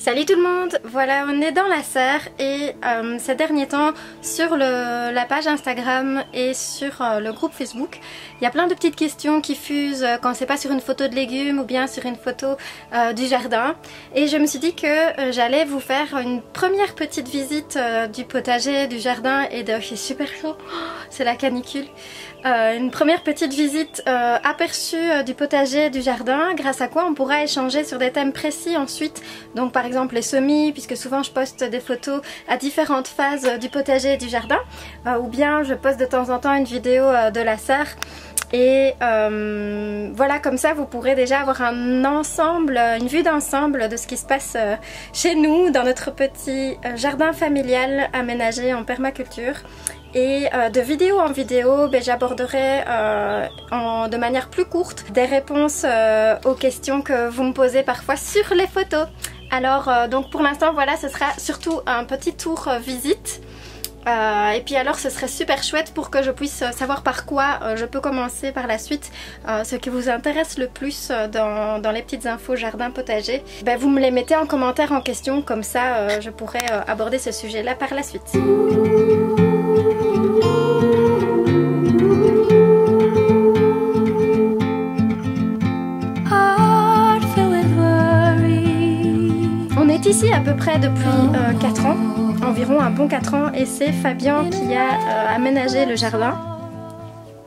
Salut tout le monde, voilà on est dans la serre et ces derniers temps sur la page Instagram et sur le groupe Facebook il y a plein de petites questions qui fusent quand c'est pas sur une photo de légumes ou bien sur une photo du jardin, et je me suis dit que j'allais vous faire une première petite visite du potager, du jardin et de... C'est super chaud, c'est la canicule. Une première petite visite aperçue du potager, du jardin, grâce à quoi on pourra échanger sur des thèmes précis ensuite. Donc par exemple les semis, puisque souvent je poste des photos à différentes phases du potager et du jardin, ou bien je poste de temps en temps une vidéo de la serre. Et voilà, comme ça vous pourrez déjà avoir un ensemble, une vue d'ensemble de ce qui se passe chez nous, dans notre petit jardin familial aménagé en permaculture. Et de vidéo en vidéo, j'aborderai de manière plus courte des réponses aux questions que vous me posez parfois sur les photos. Alors donc pour l'instant voilà, ce sera surtout un petit tour visite. Et puis alors ce serait super chouette pour que je puisse savoir par quoi je peux commencer par la suite, ce qui vous intéresse le plus dans les petites infos jardin potager. Vous me les mettez en commentaire en question, comme ça je pourrai aborder ce sujet là par la suite. On est ici à peu près depuis 4 ans, environ un bon 4 ans, et c'est Fabien qui a aménagé le jardin.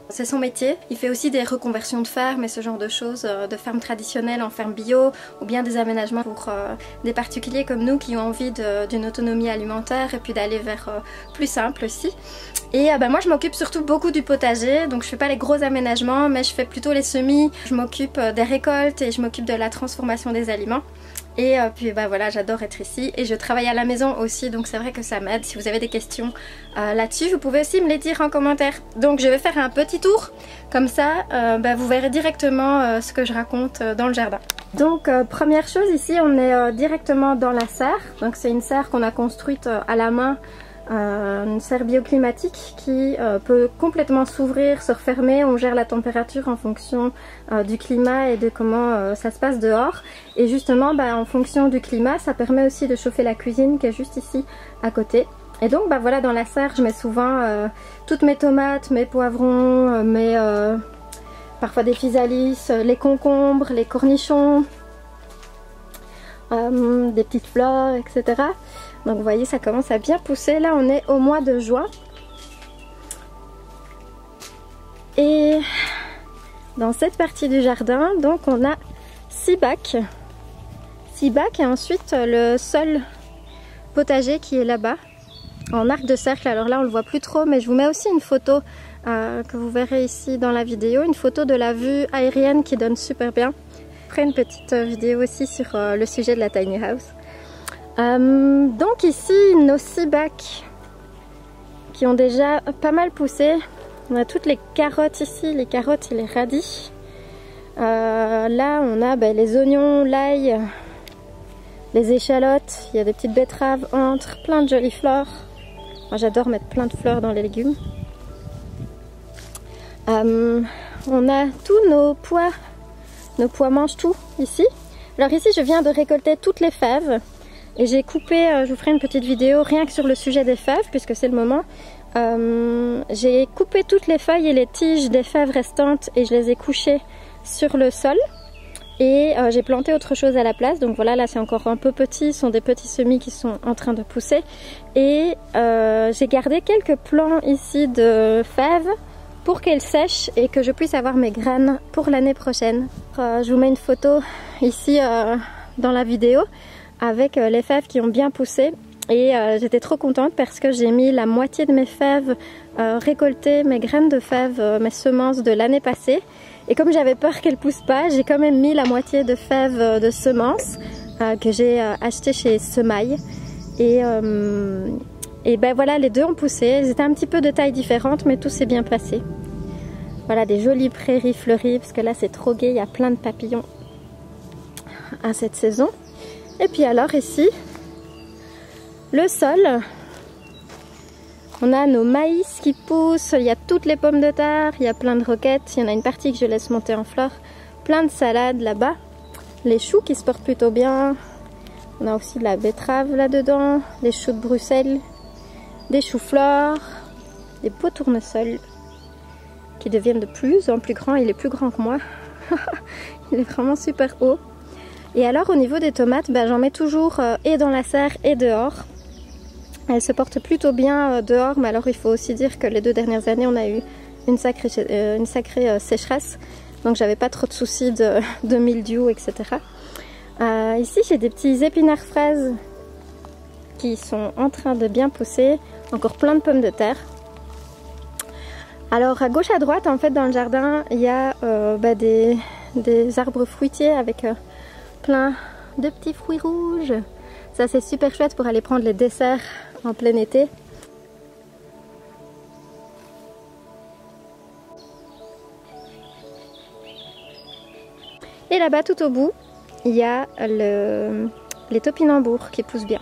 C'est son métier. Il fait aussi des reconversions de fermes et ce genre de choses, de fermes traditionnelles en ferme bio, ou bien des aménagements pour des particuliers comme nous qui ont envie d'une autonomie alimentaire et puis d'aller vers plus simple aussi. Et moi je m'occupe surtout beaucoup du potager, donc je fais pas les gros aménagements mais je fais plutôt les semis, je m'occupe des récoltes et je m'occupe de la transformation des aliments. Et puis voilà, j'adore être ici et je travaille à la maison aussi, donc c'est vrai que ça m'aide. Si vous avez des questions là-dessus, vous pouvez aussi me les dire en commentaire. Donc je vais faire un petit tour, comme ça vous verrez directement ce que je raconte dans le jardin. Donc première chose, ici on est directement dans la serre. Donc c'est une serre qu'on a construite à la main. Une serre bioclimatique qui peut complètement s'ouvrir, se refermer. On gère la température en fonction du climat et de comment ça se passe dehors. Et justement en fonction du climat, ça permet aussi de chauffer la cuisine qui est juste ici à côté. Et donc voilà, dans la serre je mets souvent toutes mes tomates, mes poivrons, parfois des physalis, les concombres, les cornichons, des petites fleurs, etc. Donc vous voyez, ça commence à bien pousser. Là on est au mois de juin. Et dans cette partie du jardin, donc on a 6 bacs. 6 bacs et ensuite le sol potager qui est là-bas, en arc de cercle. Alors là on le voit plus trop, mais je vous mets aussi une photo que vous verrez ici dans la vidéo. Une photo de la vue aérienne qui donne super bien. Après une petite vidéo aussi sur le sujet de la tiny house. Donc ici nos 6 bacs qui ont déjà pas mal poussé. On a toutes les carottes ici, les carottes et les radis. Là on a les oignons, l'ail, les échalotes, il y a des petites betteraves, entre plein de jolies fleurs. Moi j'adore mettre plein de fleurs dans les légumes. On a tous nos pois mangent tout ici. Alors ici je viens de récolter toutes les fèves. Et j'ai coupé, je vous ferai une petite vidéo rien que sur le sujet des fèves puisque c'est le moment. J'ai coupé toutes les feuilles et les tiges des fèves restantes et je les ai couchées sur le sol. Et j'ai planté autre chose à la place. Donc voilà, là c'est encore un peu petit, ce sont des petits semis qui sont en train de pousser. Et j'ai gardé quelques plants ici de fèves pour qu'elles sèchent et que je puisse avoir mes graines pour l'année prochaine. Je vous mets une photo ici dans la vidéo avec les fèves qui ont bien poussé et j'étais trop contente parce que j'ai mis la moitié de mes fèves récoltées, mes graines de fèves, mes semences de l'année passée, et comme j'avais peur qu'elles poussent pas, j'ai quand même mis la moitié de fèves de semences que j'ai achetées chez Semailles et voilà, les deux ont poussé. Elles étaient un petit peu de taille différente mais tout s'est bien passé. Voilà, des jolies prairies fleuries parce que là c'est trop gai, il y a plein de papillons à cette saison. Et puis alors ici, le sol, on a nos maïs qui poussent, il y a toutes les pommes de terre, il y a plein de roquettes, il y en a une partie que je laisse monter en fleurs, plein de salades là-bas, les choux qui se portent plutôt bien, On a aussi de la betterave là-dedans, des choux de Bruxelles, des choux-fleurs, des pots tournesol qui deviennent de plus en plus grands. Il est plus grand que moi. Il est vraiment super haut. Et alors au niveau des tomates, j'en mets toujours et dans la serre et dehors. Elles se portent plutôt bien dehors, mais alors il faut aussi dire que les 2 dernières années on a eu une sacrée sécheresse. Donc j'avais pas trop de soucis de mildiou, etc. Ici j'ai des petits épinards fraises qui sont en train de bien pousser. Encore plein de pommes de terre. Alors à gauche à droite en fait dans le jardin il y a des arbres fruitiers avec plein de petits fruits rouges. Ça c'est super chouette pour aller prendre les desserts en plein été. Et là-bas tout au bout il y a les topinambours qui poussent bien.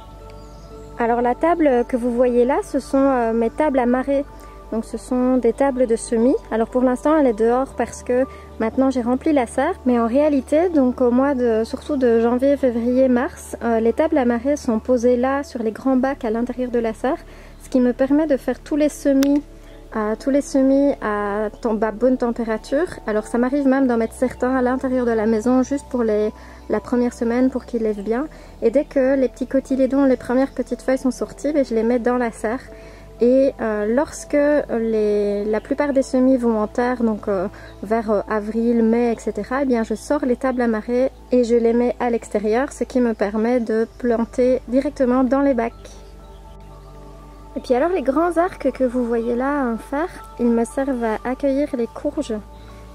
Alors la table que vous voyez là, ce sont mes tables à marée. Donc ce sont des tables de semis. Alors pour l'instant elle est dehors parce que maintenant j'ai rempli la serre. Mais en réalité, donc au mois surtout de janvier, février, mars, les tables à marée sont posées là sur les grands bacs à l'intérieur de la serre. Ce qui me permet de faire tous les semis à bonne température. Alors ça m'arrive même d'en mettre certains à l'intérieur de la maison juste pour la première semaine pour qu'ils lèvent bien. Et dès que les petits cotylédons, les premières petites feuilles sont sorties, je les mets dans la serre. Et lorsque la plupart des semis vont en terre, donc vers avril, mai, etc., eh bien je sors les tables à marée et je les mets à l'extérieur, ce qui me permet de planter directement dans les bacs. Et puis alors les grands arcs que vous voyez là en fer, ils me servent à accueillir les courges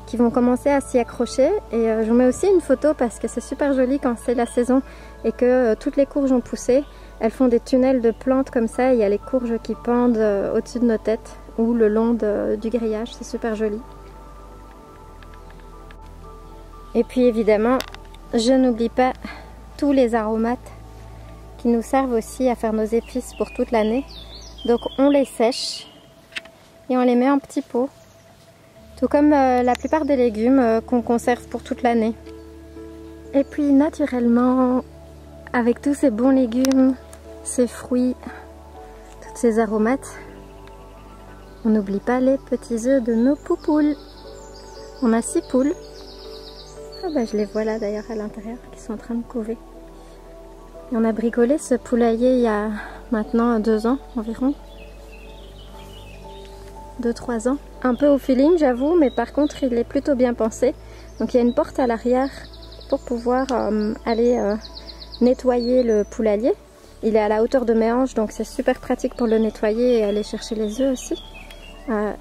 qui vont commencer à s'y accrocher. Et je vous mets aussi une photo parce que c'est super joli quand c'est la saison et que toutes les courges ont poussé. Elles font des tunnels de plantes comme ça, il y a les courges qui pendent au-dessus de nos têtes ou le long du grillage, c'est super joli. Et puis évidemment, je n'oublie pas tous les aromates qui nous servent aussi à faire nos épices pour toute l'année. Donc on les sèche et on les met en petits pots, tout comme la plupart des légumes qu'on conserve pour toute l'année. Et puis naturellement, avec tous ces bons légumes, ces fruits, toutes ces aromates, on n'oublie pas les petits œufs de nos poupoules. On a 6 poules. Je les vois là d'ailleurs à l'intérieur qui sont en train de couver. Et on a bricolé ce poulailler il y a maintenant 2 ans environ. 2-3 ans. Un peu au feeling j'avoue, mais par contre il est plutôt bien pensé. Donc il y a une porte à l'arrière pour pouvoir aller nettoyer le poulailler. Il est à la hauteur de mes hanches, donc c'est super pratique pour le nettoyer et aller chercher les œufs aussi.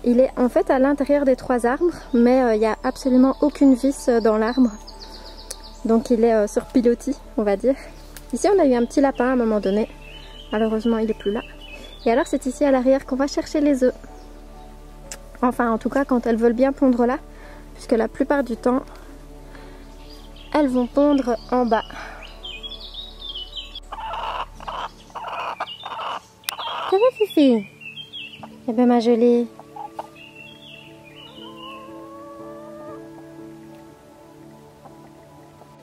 Il est en fait à l'intérieur des 3 arbres, mais il n'y a absolument aucune vis dans l'arbre. Donc il est sur pilotis, on va dire. Ici on a eu un petit lapin à un moment donné. Malheureusement il n'est plus là. Et alors c'est ici à l'arrière qu'on va chercher les œufs. Enfin en tout cas quand elles veulent bien pondre là, puisque la plupart du temps elles vont pondre en bas. Ça va Fifi? Eh bien ma jolie.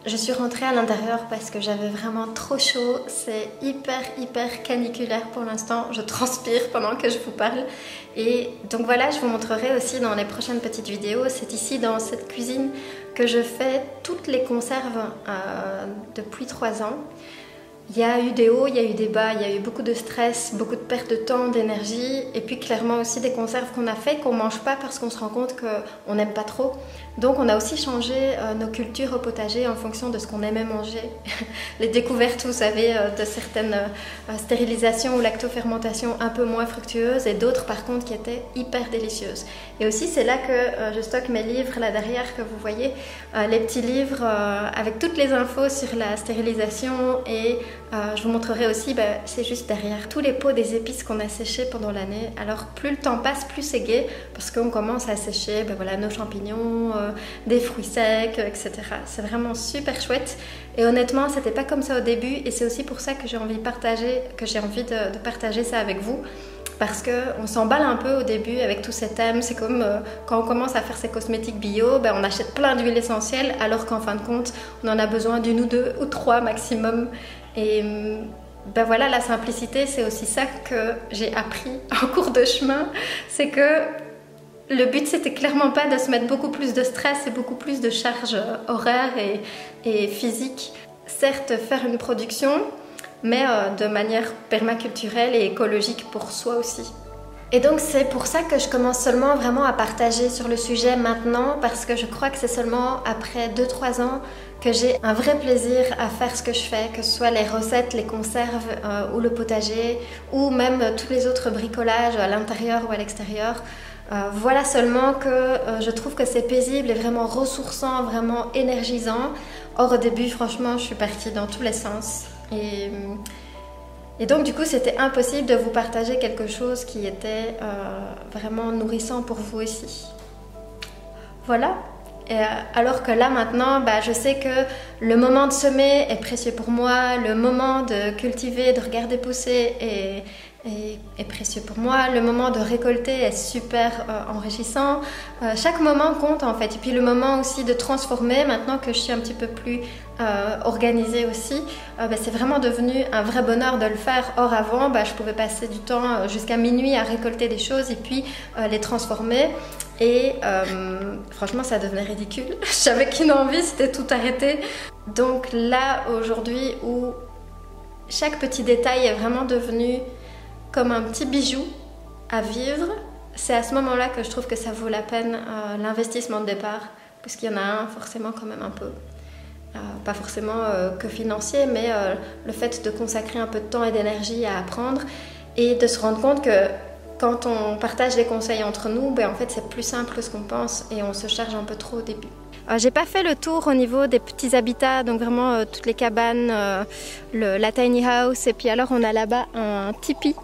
Je suis rentrée à l'intérieur parce que j'avais vraiment trop chaud. C'est hyper caniculaire pour l'instant. Je transpire pendant que je vous parle. Et donc voilà, je vous montrerai aussi dans les prochaines petites vidéos. C'est ici dans cette cuisine que je fais toutes les conserves depuis 3 ans. Il y a eu des hauts, il y a eu des bas, il y a eu beaucoup de stress, beaucoup de perte de temps, d'énergie, et puis clairement aussi des conserves qu'on a fait qu'on ne mange pas parce qu'on se rend compte qu'on n'aime pas trop. Donc on a aussi changé nos cultures au potager en fonction de ce qu'on aimait manger. Les découvertes, vous savez, de certaines stérilisations ou lactofermentations un peu moins fructueuses et d'autres par contre qui étaient hyper délicieuses. Et aussi c'est là que je stocke mes livres là derrière que vous voyez, les petits livres avec toutes les infos sur la stérilisation et je vous montrerai aussi, c'est juste derrière, tous les pots des épices qu'on a séchés pendant l'année. Alors plus le temps passe, plus c'est gai parce qu'on commence à sécher voilà, nos champignons, des fruits secs, etc. C'est vraiment super chouette et honnêtement c'était pas comme ça au début et c'est aussi pour ça que j'ai envie de partager ça avec vous. Parce qu'on s'emballe un peu au début avec tous ces thèmes. C'est comme quand on commence à faire ses cosmétiques bio, on achète plein d'huiles essentielles alors qu'en fin de compte on en a besoin d'1 ou 2 ou 3 maximum. Et ben voilà, la simplicité, c'est aussi ça que j'ai appris en cours de chemin. C'est que le but, c'était clairement pas de se mettre beaucoup plus de stress et beaucoup plus de charge horaire et physique. Certes, faire une production, mais de manière permaculturelle et écologique pour soi aussi. Et donc c'est pour ça que je commence seulement vraiment à partager sur le sujet maintenant, parce que je crois que c'est seulement après 2-3 ans que j'ai un vrai plaisir à faire ce que je fais, que ce soit les recettes, les conserves ou le potager, ou même tous les autres bricolages à l'intérieur ou à l'extérieur. Voilà seulement que je trouve que c'est paisible et vraiment ressourçant, vraiment énergisant. Or au début, franchement, je suis partie dans tous les sens. Et donc du coup, c'était impossible de vous partager quelque chose qui était vraiment nourrissant pour vous aussi. Voilà. Et alors que là maintenant, je sais que le moment de semer est précieux pour moi, le moment de cultiver, de regarder pousser est précieux pour moi, le moment de récolter est super enrichissant. Chaque moment compte en fait. Et puis le moment aussi de transformer, maintenant que je suis un petit peu plus organisée aussi, c'est vraiment devenu un vrai bonheur de le faire. Or avant, je pouvais passer du temps jusqu'à minuit à récolter des choses et puis les transformer. Et franchement, ça devenait ridicule. J'avais qu'une envie, c'était tout arrêter. Donc là, aujourd'hui, où chaque petit détail est vraiment devenu comme un petit bijou à vivre, c'est à ce moment-là que je trouve que ça vaut la peine l'investissement de départ, puisqu'il y en a un forcément quand même un peu. Pas forcément que financier, mais le fait de consacrer un peu de temps et d'énergie à apprendre et de se rendre compte que quand on partage des conseils entre nous, en fait c'est plus simple que ce qu'on pense et on se charge un peu trop au début. J'ai pas fait le tour au niveau des petits habitats, donc vraiment toutes les cabanes, la tiny house, et puis alors on a là-bas un tipi.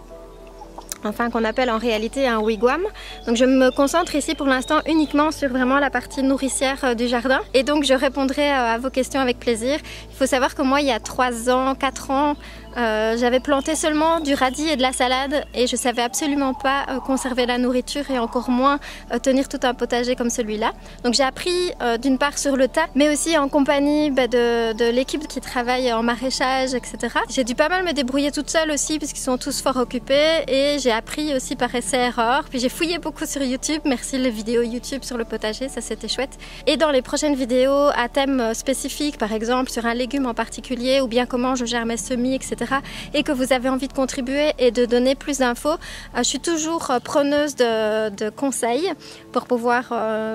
Enfin qu'on appelle en réalité un wigwam. Donc je me concentre ici pour l'instant uniquement sur vraiment la partie nourricière du jardin. Et donc je répondrai à vos questions avec plaisir. Il faut savoir que moi il y a 3 ans, 4 ans, j'avais planté seulement du radis et de la salade et je savais absolument pas conserver la nourriture et encore moins tenir tout un potager comme celui-là. Donc j'ai appris d'une part sur le tas, mais aussi en compagnie de l'équipe qui travaille en maraîchage, etc. J'ai dû pas mal me débrouiller toute seule aussi puisqu'ils sont tous fort occupés et j'ai appris aussi par essai-erreur. Puis j'ai fouillé beaucoup sur YouTube, merci les vidéos YouTube sur le potager, ça c'était chouette. Et dans les prochaines vidéos à thème spécifique, par exemple sur un légume en particulier ou bien comment je gère mes semis, etc. et que vous avez envie de contribuer et de donner plus d'infos, je suis toujours preneuse de conseils pour pouvoir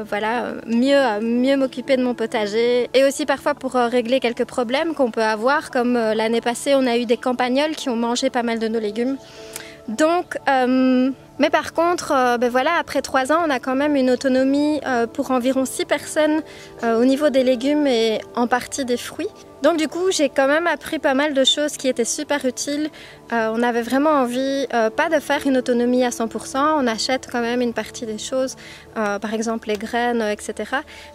voilà, mieux m'occuper de mon potager et aussi parfois pour régler quelques problèmes qu'on peut avoir, comme l'année passée on a eu des campagnols qui ont mangé pas mal de nos légumes. Donc, mais par contre, voilà, après 3 ans, on a quand même une autonomie pour environ 6 personnes au niveau des légumes et en partie des fruits. Donc du coup, j'ai quand même appris pas mal de choses qui étaient super utiles. On avait vraiment envie, pas de faire une autonomie à 100%, on achète quand même une partie des choses, par exemple les graines, etc.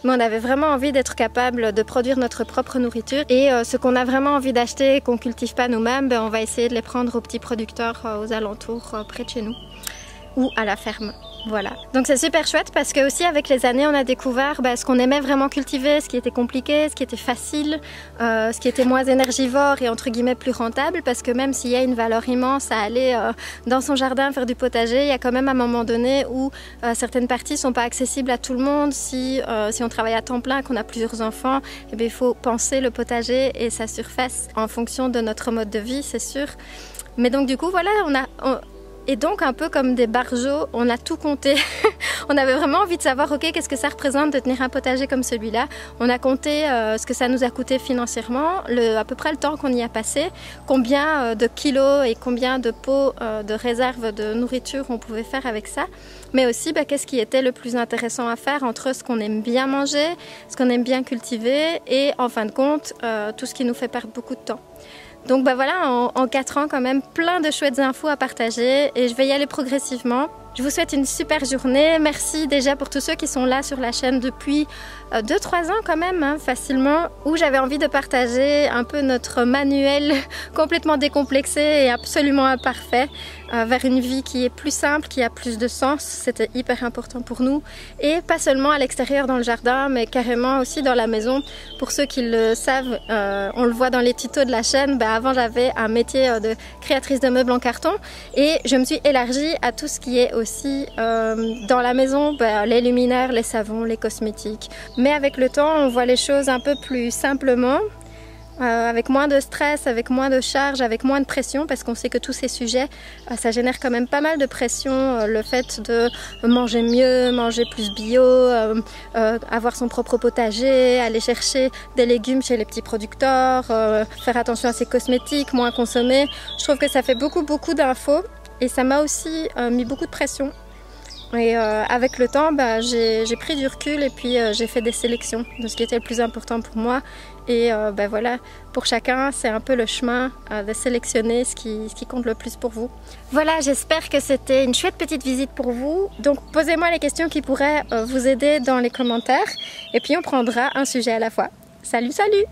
Mais on avait vraiment envie d'être capable de produire notre propre nourriture. Et ce qu'on a vraiment envie d'acheter et qu'on ne cultive pas nous-mêmes, on va essayer de les prendre aux petits producteurs aux alentours, près de chez nous, ou à la ferme. Voilà. Donc c'est super chouette parce que aussi avec les années on a découvert ce qu'on aimait vraiment cultiver, ce qui était compliqué, ce qui était facile, ce qui était moins énergivore et entre guillemets plus rentable, parce que même s'il y a une valeur immense à aller dans son jardin faire du potager, il y a quand même un moment donné où certaines parties ne sont pas accessibles à tout le monde. Si on travaille à temps plein, qu'on a plusieurs enfants, eh bien, il faut penser le potager et sa surface en fonction de notre mode de vie, c'est sûr. Mais donc du coup voilà, et donc un peu comme des barjots, on a tout compté. On avait vraiment envie de savoir, ok, qu'est-ce que ça représente de tenir un potager comme celui-là. On a compté ce que ça nous a coûté financièrement, à peu près le temps qu'on y a passé, combien de kilos et combien de pots de réserve de nourriture on pouvait faire avec ça. Mais aussi, qu'est-ce qui était le plus intéressant à faire entre ce qu'on aime bien manger, ce qu'on aime bien cultiver et en fin de compte, tout ce qui nous fait perdre beaucoup de temps. Donc voilà, en 4 ans quand même, plein de chouettes infos à partager et je vais y aller progressivement. Je vous souhaite une super journée. Merci déjà pour tous ceux qui sont là sur la chaîne depuis 2-3 ans quand même, hein, facilement, où j'avais envie de partager un peu notre manuel complètement décomplexé et absolument imparfait vers une vie qui est plus simple, qui a plus de sens. C'était hyper important pour nous. Et pas seulement à l'extérieur dans le jardin, mais carrément aussi dans la maison. Pour ceux qui le savent, on le voit dans les tutos de la chaîne, avant j'avais un métier de créatrice de meubles en carton et je me suis élargie à tout ce qui est aussi dans la maison, les luminaires, les savons, les cosmétiques. Mais avec le temps, on voit les choses un peu plus simplement, avec moins de stress, avec moins de charge, avec moins de pression, parce qu'on sait que tous ces sujets, ça génère quand même pas mal de pression. Le fait de manger mieux, manger plus bio, avoir son propre potager, aller chercher des légumes chez les petits producteurs, faire attention à ses cosmétiques, moins consommer. Je trouve que ça fait beaucoup d'infos et ça m'a aussi mis beaucoup de pression. Et avec le temps, j'ai pris du recul et puis j'ai fait des sélections de ce qui était le plus important pour moi. Et voilà, pour chacun, c'est un peu le chemin de sélectionner ce qui compte le plus pour vous. Voilà, j'espère que c'était une chouette petite visite pour vous. Donc posez-moi les questions qui pourraient vous aider dans les commentaires. Et puis on prendra un sujet à la fois. Salut, salut!